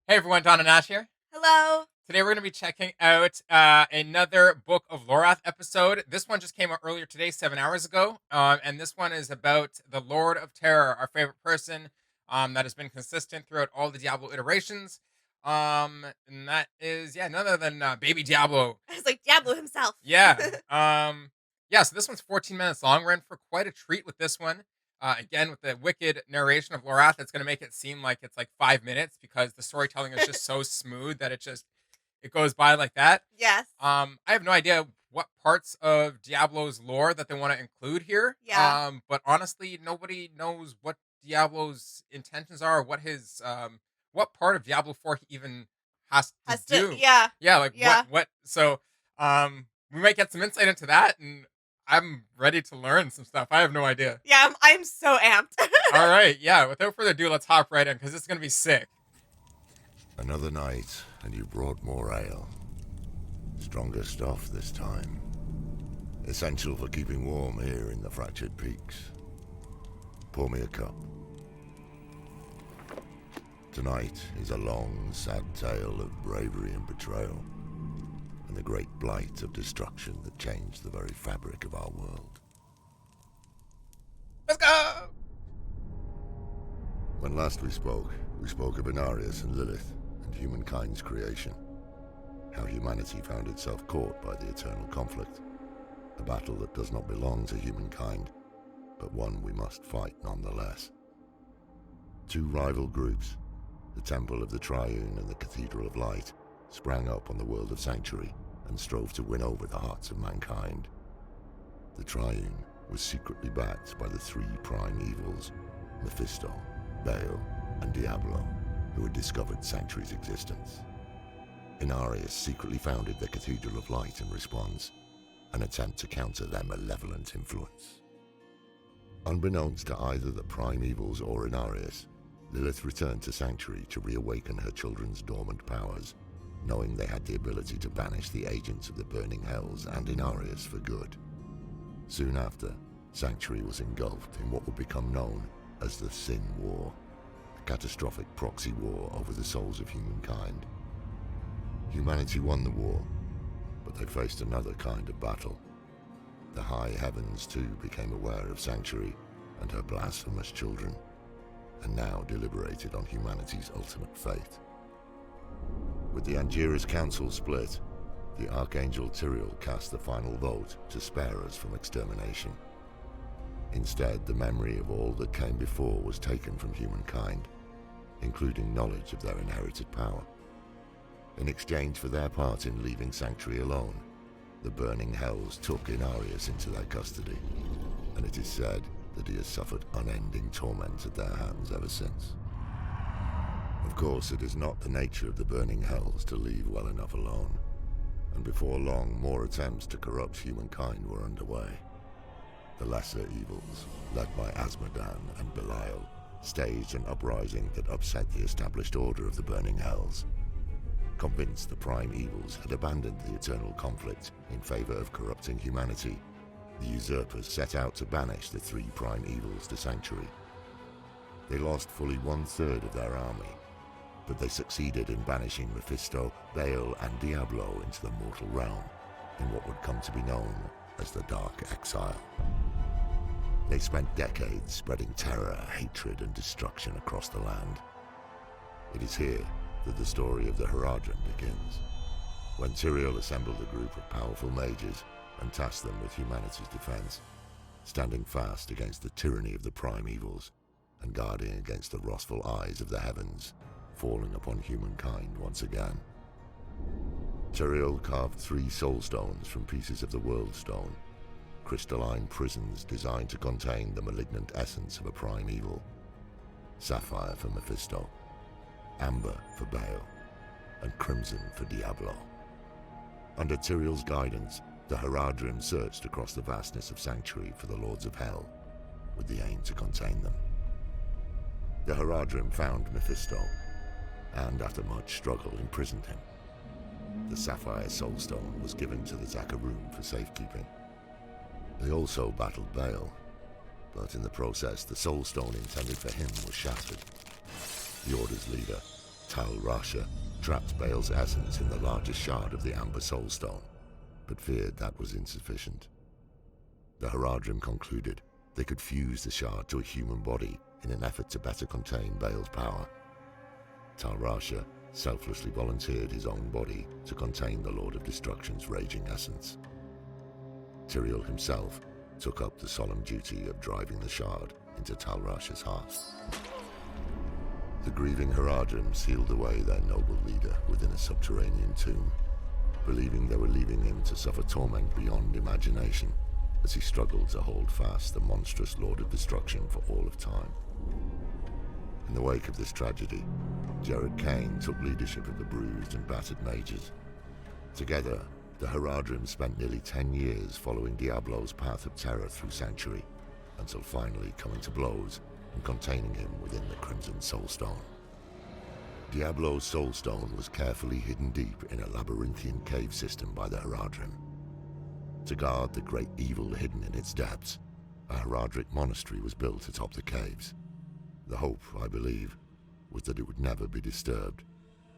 Hey everyone, Don and Ash here. Hello. Today we're going to be checking out another Book of Lorath episode. This one just came out earlier today, 7 hours ago, and this one is about the Lord of Terror, our favorite person that has been consistent throughout all the Diablo iterations. And that is, none other than Baby Diablo. It's like Diablo himself. Yeah. So this one's 14 minutes long. We're in for quite a treat with this one. Again, with the wicked narration of Lorath, it's going to make it seem like it's like 5 minutes because the storytelling is just so smooth that it goes by like that. Yes. I have no idea what parts of Diablo's lore that they want to include here. Yeah. But honestly, nobody knows what Diablo's intentions are, or what part of Diablo 4 he even has to do. Yeah. Yeah, like Yeah. what. So, we might get some insight into that, and I'm ready to learn some stuff. I have no idea. Yeah, I'm so amped. All right, yeah. Without further ado, let's hop right in because it's gonna be sick. Another night, and you brought more ale. Stronger stuff this time. Essential for keeping warm here in the fractured peaks. Pour me a cup. Tonight is a long, sad tale of bravery and betrayal, and the great blight of destruction that changed the very fabric of our world. Let's go! When last we spoke of Inarius and Lilith and humankind's creation. How humanity found itself caught by the eternal conflict. A battle that does not belong to humankind, but one we must fight nonetheless. Two rival groups, the Temple of the Triune and the Cathedral of Light, sprang up on the world of Sanctuary and strove to win over the hearts of mankind. The Triune was secretly backed by the three prime evils, Mephisto, Baal, and Diablo, who had discovered Sanctuary's existence. Inarius secretly founded the Cathedral of Light in response, an attempt to counter their malevolent influence. Unbeknownst to either the prime evils or Inarius, Lilith returned to Sanctuary to reawaken her children's dormant powers, knowing they had the ability to banish the agents of the Burning Hells and Inarius for good. Soon after, Sanctuary was engulfed in what would become known as the Sin War, a catastrophic proxy war over the souls of humankind. Humanity won the war, but they faced another kind of battle. The high heavens too became aware of Sanctuary and her blasphemous children, and now deliberated on humanity's ultimate fate. With the Angiras Council split, the Archangel Tyrael cast the final vote to spare us from extermination. Instead, the memory of all that came before was taken from humankind, including knowledge of their inherited power. In exchange for their part in leaving Sanctuary alone, the Burning Hells took Inarius into their custody, and it is said that he has suffered unending torment at their hands ever since. Of course, it is not the nature of the Burning Hells to leave well enough alone, and before long more attempts to corrupt humankind were underway. The lesser evils, led by Asmodan and Belial, staged an uprising that upset the established order of the Burning Hells. Convinced the prime evils had abandoned the eternal conflict in favor of corrupting humanity, the usurpers set out to banish the three prime evils to Sanctuary. They lost fully 1/3 of their army, but they succeeded in banishing Mephisto, Baal, and Diablo into the mortal realm in what would come to be known as the Dark Exile. They spent decades spreading terror, hatred, and destruction across the land. It is here that the story of the Haradrim begins, when Tyrael assembled a group of powerful mages and tasked them with humanity's defense, standing fast against the tyranny of the prime evils and guarding against the wrathful eyes of the heavens, falling upon humankind once again. Tyrael carved 3 soul stones from pieces of the World Stone, crystalline prisons designed to contain the malignant essence of a prime evil. Sapphire for Mephisto, amber for Baal, and crimson for Diablo. Under Tyrael's guidance, the Haradrim searched across the vastness of Sanctuary for the Lords of Hell, with the aim to contain them. The Haradrim found Mephisto, and after much struggle imprisoned him. The Sapphire Soulstone was given to the Zakarum for safekeeping. They also battled Baal, but in the process the Soulstone intended for him was shattered. The Order's leader, Tal Rasha trapped Bale's essence in the largest shard of the Amber Soulstone, but feared that was insufficient. The Haradrim concluded they could fuse the shard to a human body in an effort to better contain Bale's power. Tal Rasha selflessly volunteered his own body to contain the Lord of Destruction's raging essence. Tyrael himself took up the solemn duty of driving the shard into Tal Rasha's heart. The grieving Haradrim sealed away their noble leader within a subterranean tomb, believing they were leaving him to suffer torment beyond imagination as he struggled to hold fast the monstrous Lord of Destruction for all of time. In the wake of this tragedy, Jared Kane took leadership of the bruised and battered mages. Together, the Haradrim spent nearly 10 years following Diablo's path of terror through Sanctuary, until finally coming to blows and containing him within the Crimson Soulstone. Diablo's Soulstone was carefully hidden deep in a labyrinthian cave system by the Haradrim. To guard the great evil hidden in its depths, a Haradric monastery was built atop the caves. The hope, I believe, was that it would never be disturbed,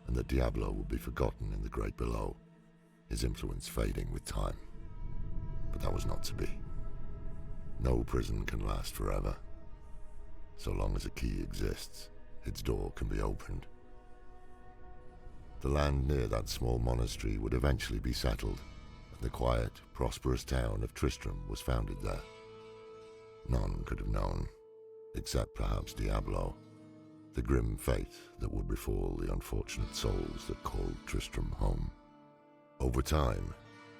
and that Diablo would be forgotten in the great below, his influence fading with time. But that was not to be. No prison can last forever. So long as a key exists, its door can be opened. The land near that small monastery would eventually be settled, and the quiet, prosperous town of Tristram was founded there. None could have known, except perhaps Diablo, the grim fate that would befall the unfortunate souls that called Tristram home. Over time,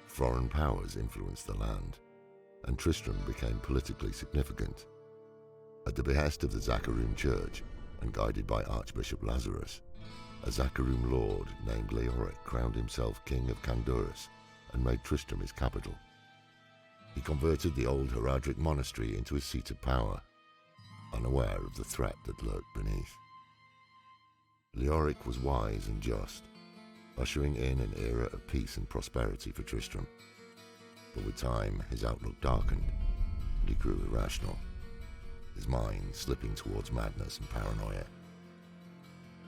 foreign powers influenced the land, and Tristram became politically significant. At the behest of the Zakharum Church, and guided by Archbishop Lazarus, a Zakharum lord named Leoric crowned himself King of Kandurus and made Tristram his capital. He converted the old Haradric monastery into his seat of power, unaware of the threat that lurked beneath. Leoric was wise and just, ushering in an era of peace and prosperity for Tristram. But with time, his outlook darkened, and he grew irrational, his mind slipping towards madness and paranoia.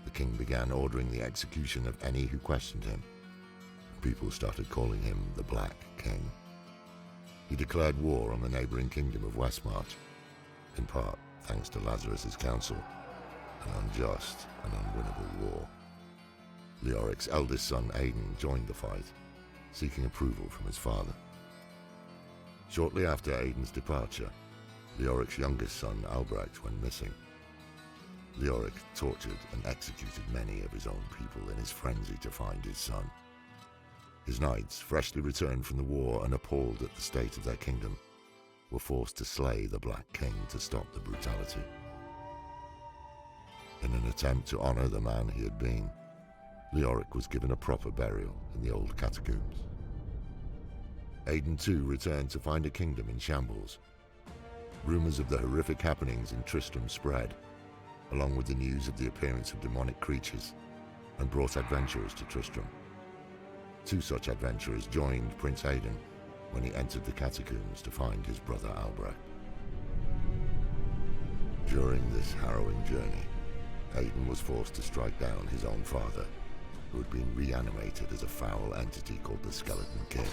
The king began ordering the execution of any who questioned him. People started calling him the Black King. He declared war on the neighboring kingdom of Westmarch, in part thanks to Lazarus's counsel, an unjust and unwinnable war. Leoric's eldest son Aidan joined the fight, seeking approval from his father. Shortly after Aidan's departure, Leoric's youngest son Albrecht went missing. Leoric tortured and executed many of his own people in his frenzy to find his son. His knights, freshly returned from the war and appalled at the state of their kingdom, were forced to slay the Black King to stop the brutality. In an attempt to honor the man he had been, Leoric was given a proper burial in the old catacombs. Aidan too returned to find a kingdom in shambles. Rumors of the horrific happenings in Tristram spread, along with the news of the appearance of demonic creatures, and brought adventurers to Tristram. Two such adventurers joined Prince Aidan when he entered the catacombs to find his brother Albrecht. During this harrowing journey, Aidan was forced to strike down his own father, who had been reanimated as a foul entity called the Skeleton King.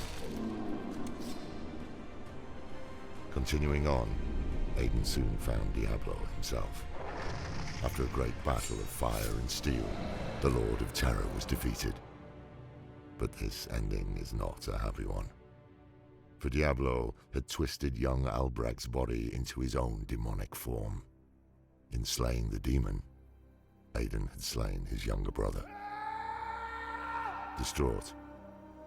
Continuing on, Aidan soon found Diablo himself. After a great battle of fire and steel, the Lord of Terror was defeated. But this ending is not a happy one. For Diablo had twisted young Albrecht's body into his own demonic form. In slaying the demon, Aidan had slain his younger brother. Distraught,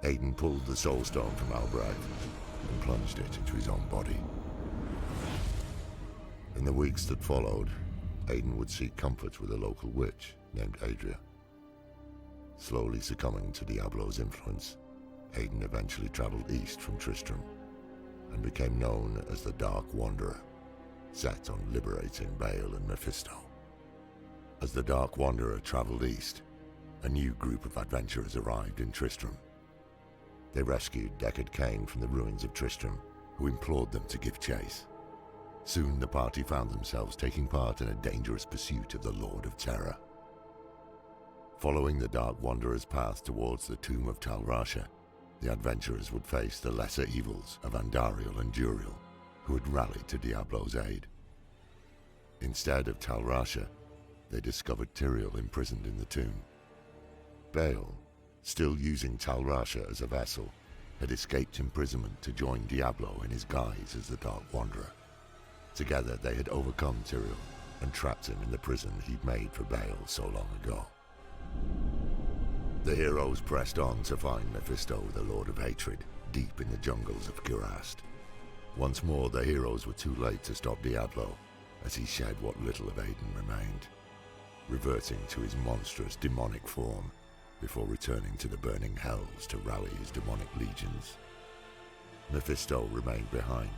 Aidan pulled the soul stone from Albrecht and plunged it into his own body. In the weeks that followed, Aidan would seek comfort with a local witch named Adria. Slowly succumbing to Diablo's influence, Aidan eventually traveled east from Tristram and became known as the Dark Wanderer, set on liberating Bale and Mephisto. As the Dark Wanderer traveled east, a new group of adventurers arrived in Tristram. They rescued Deckard Cain from the ruins of Tristram, who implored them to give chase. Soon the party found themselves taking part in a dangerous pursuit of the Lord of Terror. Following the Dark Wanderer's path towards the tomb of Talrasha, the adventurers would face the lesser evils of Andariel and Duriel, who had rallied to Diablo's aid. Instead of Talrasha, they discovered Tyrael imprisoned in the tomb. Baal, still using Talrasha as a vessel, had escaped imprisonment to join Diablo in his guise as the Dark Wanderer. Together they had overcome Tyrael and trapped him in the prison he'd made for Baal so long ago. The heroes pressed on to find Mephisto, the Lord of Hatred, deep in the jungles of Kurast. Once more, the heroes were too late to stop Diablo, as he shed what little of Aiden remained, reverting to his monstrous demonic form before returning to the burning hells to rally his demonic legions. Mephisto remained behind,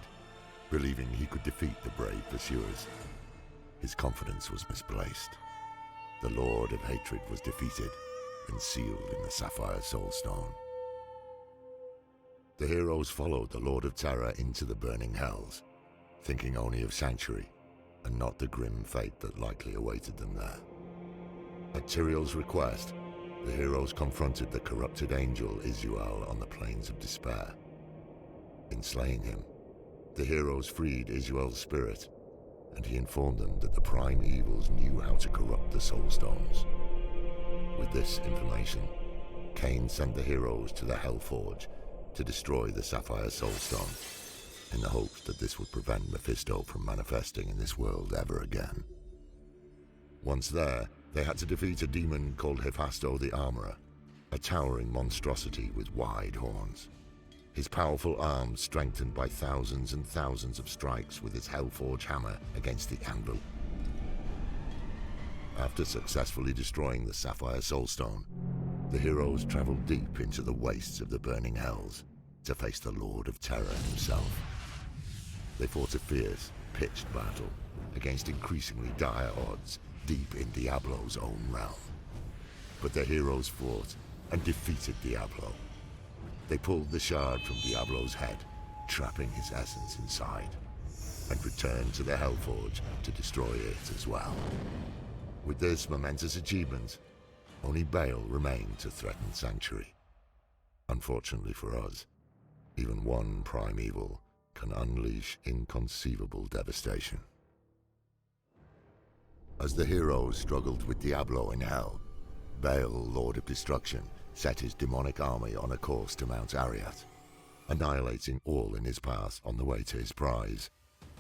believing he could defeat the brave pursuers. His confidence was misplaced. The Lord of Hatred was defeated and sealed in the Sapphire Soulstone. The heroes followed the Lord of Terror into the burning hells, thinking only of Sanctuary and not the grim fate that likely awaited them there. At Tyrael's request, the heroes confronted the corrupted angel Isuel on the Plains of Despair. In slaying him, the heroes freed Isuel's spirit, and he informed them that the prime evils knew how to corrupt the Soulstones. With this information, Cain sent the heroes to the Hellforge to destroy the Sapphire Soulstone, in the hopes that this would prevent Mephisto from manifesting in this world ever again. Once there, they had to defeat a demon called Hephasto the Armorer, a towering monstrosity with wide horns. His powerful arms strengthened by thousands and thousands of strikes with his Hellforge hammer against the anvil. After successfully destroying the Sapphire Soulstone, the heroes traveled deep into the wastes of the burning hells to face the Lord of Terror himself. They fought a fierce, pitched battle against increasingly dire odds deep in Diablo's own realm. But the heroes fought and defeated Diablo. They pulled the shard from Diablo's head, trapping his essence inside, and returned to the Hellforge to destroy it as well. With this momentous achievement, only Baal remained to threaten Sanctuary. Unfortunately for us, even one prime evil can unleash inconceivable devastation. As the heroes struggled with Diablo in Hell, Baal, Lord of Destruction, set his demonic army on a course to Mount Arreat, annihilating all in his path on the way to his prize,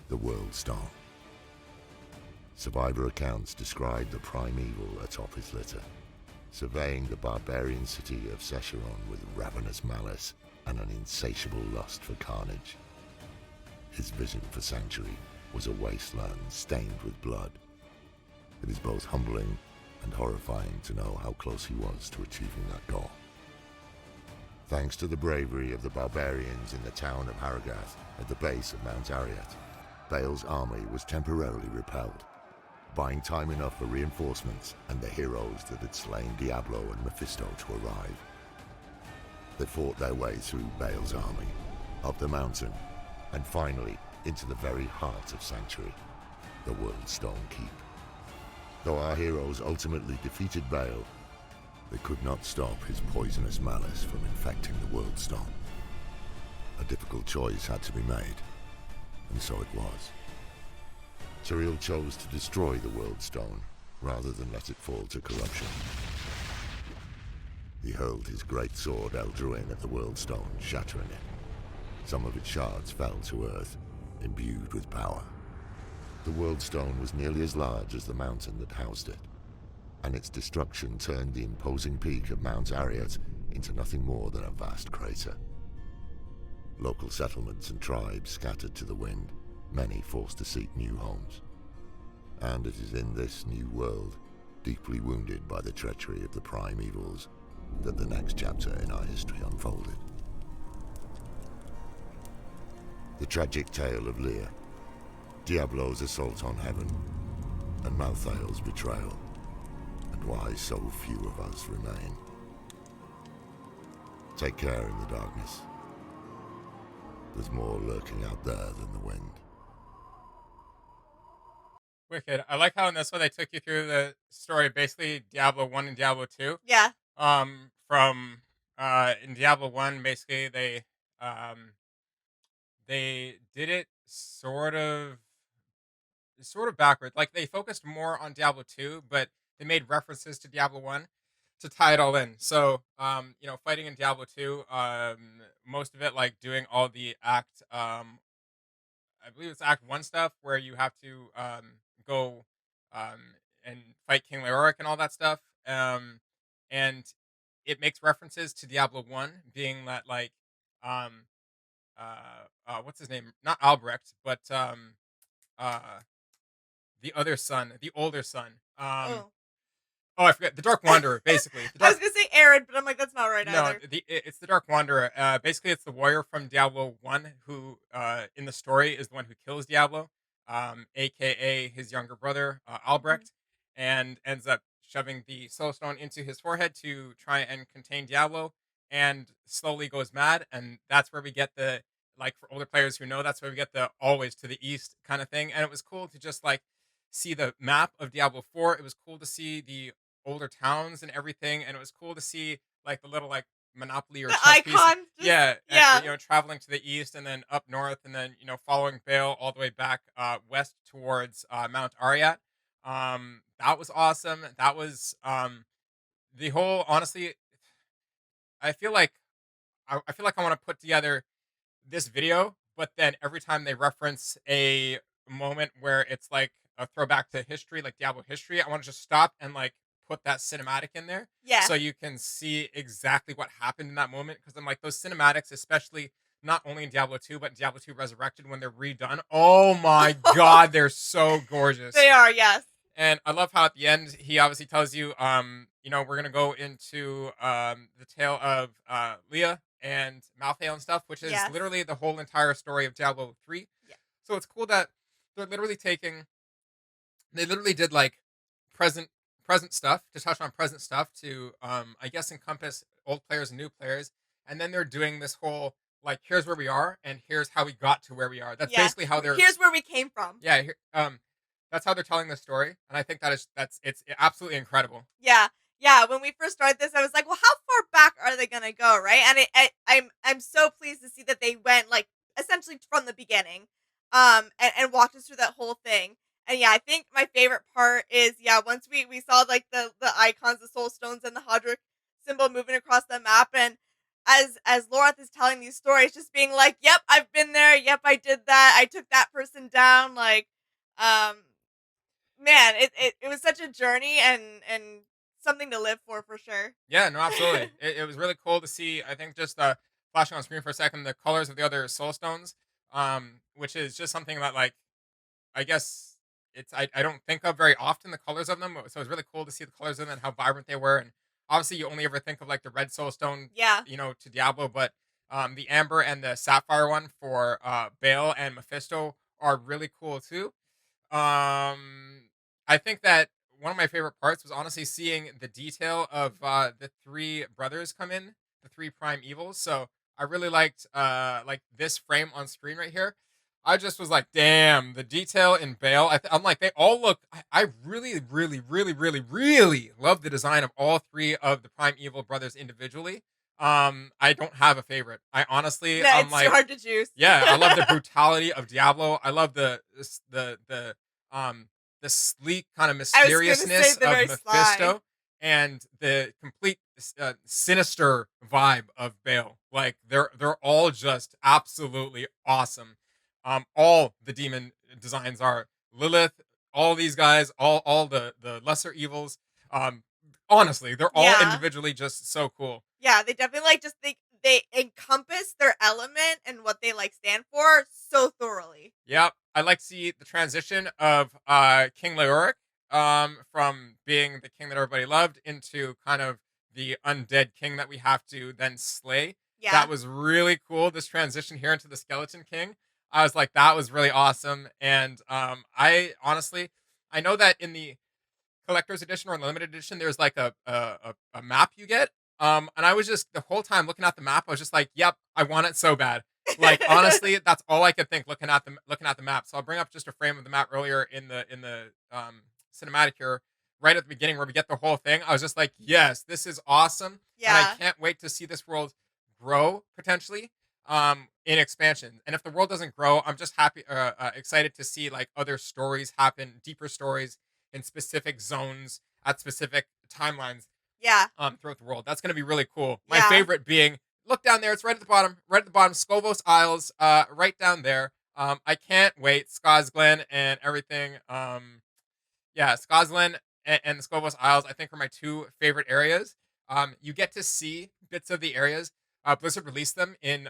the World Stone. Survivor accounts describe the prime evil atop his litter, surveying the barbarian city of Secheron with ravenous malice and an insatiable lust for carnage. His vision for Sanctuary was a wasteland stained with blood. It is both humbling and horrifying to know how close he was to achieving that goal. Thanks to the bravery of the barbarians in the town of Haragath at the base of Mount Arreat, Baal's army was temporarily repelled, buying time enough for reinforcements and the heroes that had slain Diablo and Mephisto to arrive. They fought their way through Baal's army, up the mountain, and finally into the very heart of Sanctuary, the World Stone Keep. Though our heroes ultimately defeated Baal, they could not stop his poisonous malice from infecting the World Stone. A difficult choice had to be made, and so it was. Tyrael chose to destroy the World Stone rather than let it fall to corruption. He hurled his great sword Eldruin at the World Stone, shattering it. Some of its shards fell to earth, imbued with power. The World Stone was nearly as large as the mountain that housed it, and its destruction turned the imposing peak of Mount Arreat into nothing more than a vast crater. Local settlements and tribes scattered to the wind, many forced to seek new homes. And it is in this new world, deeply wounded by the treachery of the prime evils, that the next chapter in our history unfolded. The tragic tale of Lear, Diablo's assault on heaven, and Malthael's betrayal, and why so few of us remain. Take care in the darkness. There's more lurking out there than the wind. wicked. I like how in this one they took you through the story, basically Diablo 1 and Diablo 2. Yeah. From in Diablo 1, basically they did it sort of backwards. Like they focused more on Diablo 2, but they made references to Diablo 1 to tie it all in. So, fighting in Diablo 2, most of it like doing all the I believe it's Act 1 stuff where you have to go um and fight King Leoric and all that stuff. And it makes references to Diablo 1 being that like um what's his name? Not Albrecht, but uh the other son, the older son. Oh. Oh, I forget. The Dark Wanderer, basically. The I was Dark gonna say Arid, but I'm like, that's not right No, either. it's the Dark Wanderer. Basically, it's the warrior from Diablo 1 who, in the story, is the one who kills Diablo, aka his younger brother, Mhm. Albrecht, and ends up shoving the soul stone into his forehead to try and contain Diablo, and slowly goes mad. And that's where we get the, like, for older players who know, that's where we get the always to the east kind of thing. And it was cool to just, like, see the map of Diablo 4. It was cool to see the older towns and everything, and it was cool to see like the little like Monopoly or The chess piece. icon, just Yeah, yeah, traveling to the east and then up north, and then following Bale all the way back west towards Mount Arreat. That was awesome. That was the whole. Honestly, I feel like I feel like I want to put together this video, but then every time they reference a moment where it's like a throwback to history, like Diablo history, I want to just stop and like put that cinematic in there yeah. so you can see exactly what happened in that moment. Because I'm like, those cinematics, especially not only in Diablo 2, but in Diablo 2 Resurrected when they're redone. Oh my god, they're so gorgeous. They are, yes, And I love how at the end he obviously tells you, we're gonna go into the tale of Leah and Malthael and stuff, which is yes, literally the whole entire story of Diablo 3. yeah, So it's cool that they're literally taking they literally did like present present stuff to touch on present stuff to I guess encompass old players and new players, and then they're doing this whole like here's where we are and here's how we got to where we are. That's yeah. basically how they're Here's where we came from. yeah, that's how they're telling the story, and I think that's it's absolutely incredible. Yeah, yeah. When we first started this, I was like, well, how far back are they gonna go, right? And I'm so pleased to see that they went like essentially from the beginning, and walked us through that whole thing. And yeah, I think my favorite part is once we saw like the icons, the soul stones, and the Hadric symbol moving across the map, and as Lorath is telling these stories, just being like, "Yep, I've been there. Yep, I did that. I took that person down." Like, um, man, it was such a journey and something to live for sure. Yeah, no, absolutely. It was really cool to see. I think just flashing on screen for a second the colors of the other soul stones, which is just something that like I guess I don't think of very often the colors of them. So it was really cool to see the colors of them and how vibrant they were. And obviously, you only ever think of like the red soul stone, Yeah. to Diablo, but the amber and the sapphire one for Bale and Mephisto are really cool too. I think that one of my favorite parts was honestly seeing the detail of the three brothers come in, the three prime evils. So I really liked like this frame on screen right here. I just was like, damn, the detail in Bale. I'm like, they all look. I really, really, really, really, really love the design of all three of the prime evil brothers individually. I don't have a favorite. I honestly, No, I'm it's too like, hard to choose. yeah, I love the brutality of Diablo. I love um the sleek kind of I was gonna say mysteriousness the of very sly. Mephisto and the complete sinister vibe of Bale. Like they're all just absolutely awesome. All the demon designs are Lilith, all these guys, all the lesser evils. Um, honestly, they're all Yeah. individually just so cool. Yeah, they definitely like just they encompass their element and what they like stand for so thoroughly. Yep. I like to see the transition of King Leoric from being the king that everybody loved into kind of the undead king that we have to then slay. Yeah. That was really cool. This transition here into the Skeleton King. I was like, that was really awesome. And I honestly, I know that in the collector's edition or limited edition, there's like a map you get. And I was just the whole time looking at the map, I was just like, yep, I want it so bad. Like honestly, that's all I could think looking at the map. So I'll bring up just a frame of the map earlier in the cinematic here, right at the beginning where we get the whole thing. I was just like, yes, this is awesome, and I Yeah. can't wait to see this world grow potentially in expansion. And if the world doesn't grow, I'm just excited to see like other stories happen, deeper stories in specific zones at specific timelines Yeah. throughout the world. That's going to be really cool. My Yeah. favorite being, look down there, it's right at the bottom, Scovos Isles, right down there. I can't wait. Scosglen and everything. Yeah, Scosglen and the Scovos Isles, I think, are my two favorite areas. You get to see bits of the areas. Blizzard released them in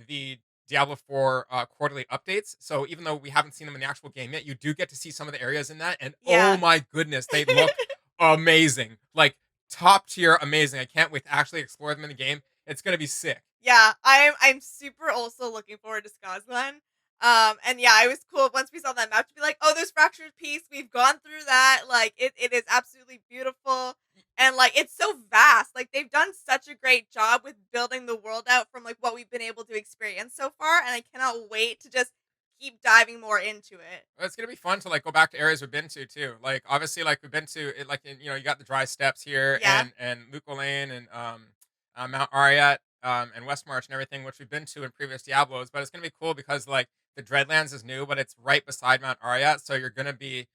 the Diablo 4 quarterly updates. So even though we haven't seen them in the actual game yet, you do get to see some of the areas in that. And oh Yeah. my goodness, they look amazing. Like top tier amazing. I can't wait to actually explore them in the game. It's gonna be sick. Yeah, I'm super also looking forward to Scotland. And yeah, it was cool once we saw that map to be like, oh, there's fractured peace. We've gone through that. Like it is absolutely beautiful. And like it's so vast. Like they've done such a great job with building the world out from like what we've been able to experience so far. And I cannot wait to just keep diving more into it. It's gonna be fun to like go back to areas we've been to too. Like obviously, like we've been to it, like you got the dry steppes here Yeah. and Luco Lane and Mount Arreat and Westmarch and everything, which we've been to in previous Diablos. But it's gonna be cool because like the Dreadlands is new, but it's right beside Mount Arreat, so it's gonna be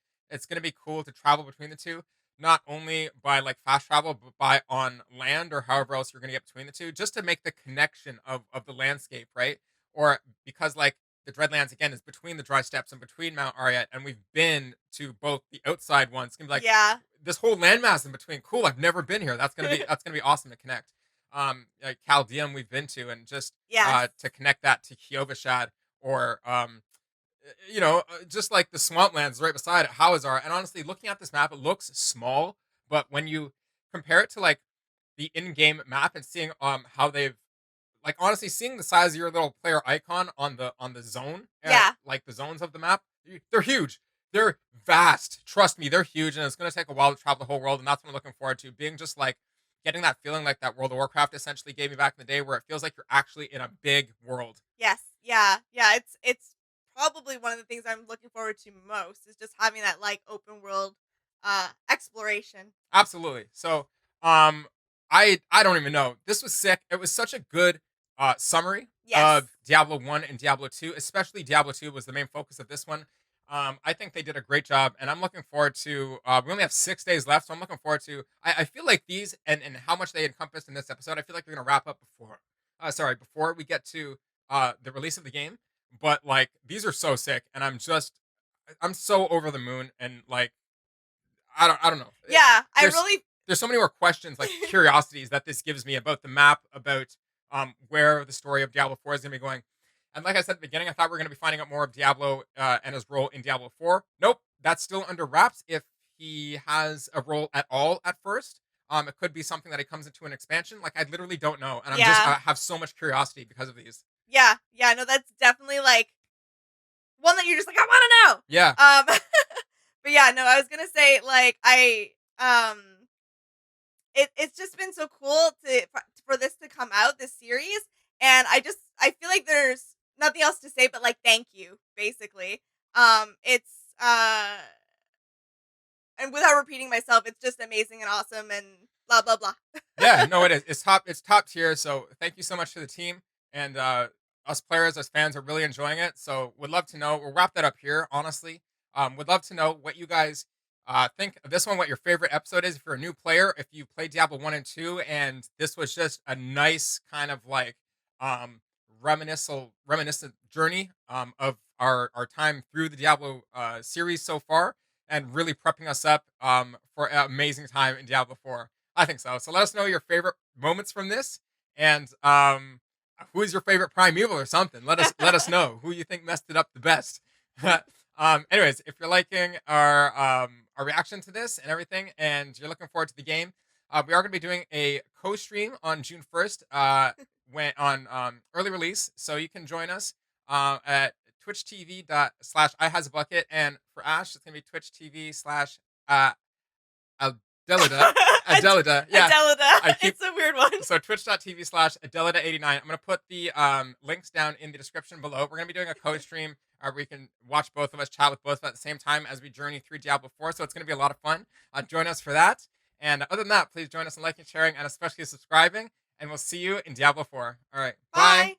cool to travel between the two. Not only by like fast travel, but by on land or however else you're gonna get between the two, just to make the connection of the landscape, right? Or because like the Dreadlands again is between the dry steppes and between Mount Arreat, and we've been to both the outside ones. It's gonna be like Yeah. this whole landmass in between. Cool, I've never been here. That's gonna be awesome to connect. Like Chaldeum we've been to, and just Yes. to connect that to Kiovashad or just like the swamplands right beside it, Hawazar. And honestly, looking at this map, it looks small, but when you compare it to like the in-game map and seeing how they've like honestly seeing the size of your little player icon on the zone, Yeah. like the zones of the map, they're huge. They're vast. Trust me, they're huge, and it's gonna take a while to travel the whole world, and that's what I'm looking forward to. Being just like getting that feeling like that World of Warcraft essentially gave me back in the day, where it feels like you're actually in a big world. Yes. Yeah. Yeah. It's probably one of the things I'm looking forward to most is just having that like open world exploration. Absolutely. So, I don't even know. This was sick. It was such a good summary Yes. of Diablo 1 and Diablo 2, especially Diablo 2 was the main focus of this one. I think they did a great job, and I'm looking forward to. We only have 6 days left, so I'm looking forward to. I feel like these and how much they encompassed in this episode. I feel like we're gonna wrap up before we get to the release of the game. But like these are so sick, and I'm so over the moon, and like I don't know. Yeah. I There's really there's so many more questions, like curiosities that this gives me about the map, about where the story of Diablo 4 is gonna be going. And like I said at the beginning, I thought we were gonna be finding out more of Diablo and his role in Diablo 4. Nope, that's still under wraps. If he has a role at all at first, it could be something that he comes into an expansion. Like I literally don't know, and I yeah. have so much curiosity because of these. Yeah. Yeah. No, that's definitely like one that you're just like, I want Yeah, to know. But yeah, no, I was gonna say like it's just been so cool for this to come out, this series, and I feel like there's nothing else to say but like thank you, basically. It's and without repeating myself, it's just amazing and awesome and blah blah blah. yeah, no, it is. It's top tier. So thank you so much to the team and us players, us fans are really enjoying it. So would love to know. We'll wrap that up here. Honestly, would love to know what you guys think of this one. What your favorite episode is if you're a new player. If you played Diablo 1 and 2, and this was just a nice kind of like um reminiscent journey of our time through the Diablo series so far, and really prepping us up for an amazing time in Diablo 4. I think so. So let us know your favorite moments from this, and who is your favorite primeval or something. Let us know who you think messed it up the best. Anyways, if you're liking our reaction to this and everything, and you're looking forward to the game, we are going to be doing a co-stream on June 1st when on early release, so you can join us at Twitch TV /I has a bucket, and for Ash it's gonna be Twitch TV / Adelida. Adelida. Yeah. Adelida. keep- It's a weird one. So twitch.tv/Adelida89. I'm going to put the links down in the description below. We're going to be doing a co-stream where we can watch both of us, chat with both of us at the same time as we journey through Diablo 4. So it's going to be a lot of fun. Join us for that. And other than that, please join us in liking, sharing, and especially subscribing. And we'll see you in Diablo 4. All right. Bye.